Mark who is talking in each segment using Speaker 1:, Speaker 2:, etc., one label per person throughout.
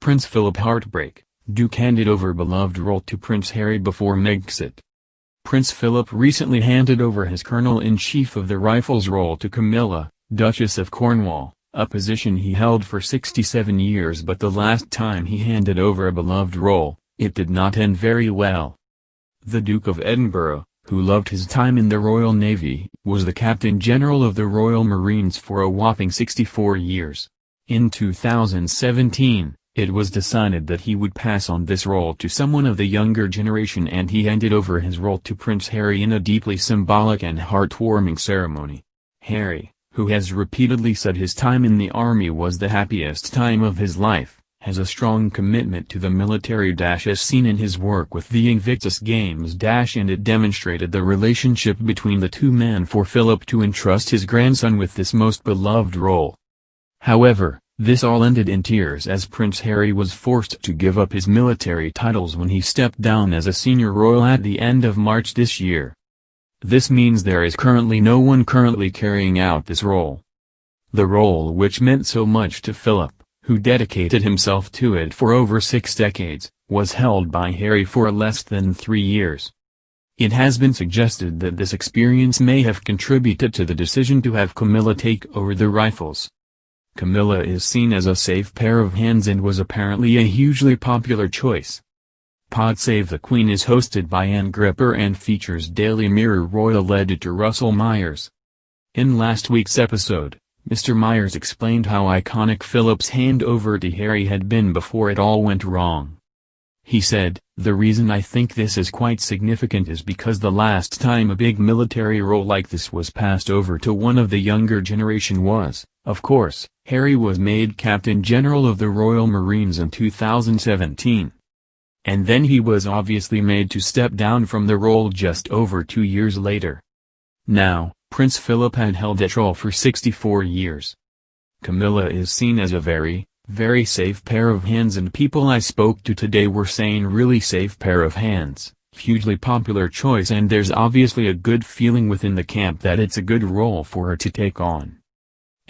Speaker 1: Prince Philip heartbreak, Duke handed over beloved role to Prince Harry before Megxit. Prince Philip recently handed over his Colonel-in-Chief of the Rifles role to Camilla, Duchess of Cornwall, a position he held for 67 years, but the last time he handed over a beloved role, it did not end very well. The Duke of Edinburgh, who loved his time in the Royal Navy, was the Captain General of the Royal Marines for a whopping 64 years. In 2017, it was decided that he would pass on this role to someone of the younger generation, and he handed over his role to Prince Harry in a deeply symbolic and heartwarming ceremony. Harry, who has repeatedly said his time in the army was the happiest time of his life, has a strong commitment to the military as seen in his work with the Invictus Games and it demonstrated the relationship between the two men for Philip to entrust his grandson with this most beloved role. However, this all ended in tears as Prince Harry was forced to give up his military titles when he stepped down as a senior royal at the end of March this year. This means there is currently no one carrying out this role. The role which meant so much to Philip, who dedicated himself to it for over 6 decades, was held by Harry for less than 3 years. It has been suggested that this experience may have contributed to the decision to have Camilla take over the Rifles. Camilla is seen as a safe pair of hands and was apparently a hugely popular choice. Pod Save the Queen is hosted by Ann Gripper and features Daily Mirror royal editor Russell Myers. In last week's episode, Mr. Myers explained how iconic Philip's handover to Harry had been before it all went wrong. He said, "The reason I think this is quite significant is because the last time a big military role like this was passed over to one of the younger generation was, of course, Harry was made Captain General of the Royal Marines in 2017. And then he was obviously made to step down from the role just over 2 years later. Now, Prince Philip had held that role for 64 years. Camilla is seen as a very safe pair of hands, and people I spoke to today were saying really safe pair of hands, hugely popular choice, and there's obviously a good feeling within the camp that it's a good role for her to take on."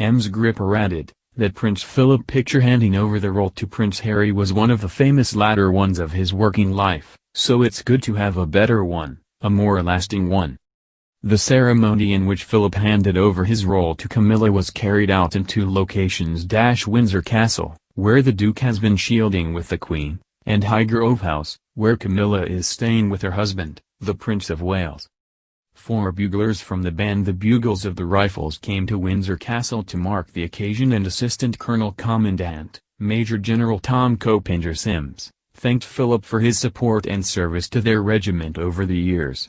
Speaker 1: Ms. Gripper added, that Prince Philip picture handing over the role to Prince Harry was one of the famous latter ones of his working life, so it's good to have a better one, a more lasting one. The ceremony in which Philip handed over his role to Camilla was carried out in 2 locations: Windsor Castle, where the Duke has been shielding with the Queen, and Highgrove House, where Camilla is staying with her husband, the Prince of Wales. 4 buglers from the band The Bugles of the Rifles came to Windsor Castle to mark the occasion, and Assistant Colonel Commandant, Major General Tom Copinger Sims, thanked Philip for his support and service to their regiment over the years.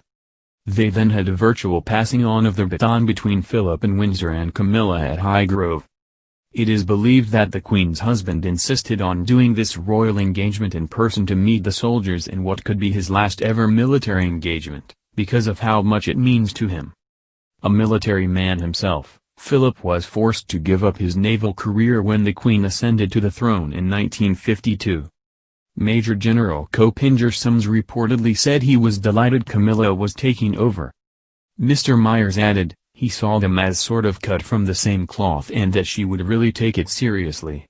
Speaker 1: They then had a virtual passing on of the baton between Philip and Windsor and Camilla at Highgrove. It is believed that the Queen's husband insisted on doing this royal engagement in person to meet the soldiers in what could be his last ever military engagement, because of how much it means to him. A military man himself, Philip was forced to give up his naval career when the Queen ascended to the throne in 1952. Major General Copinger Sims reportedly said he was delighted Camilla was taking over. Mr. Myers added, he saw them as sort of cut from the same cloth and that she would really take it seriously.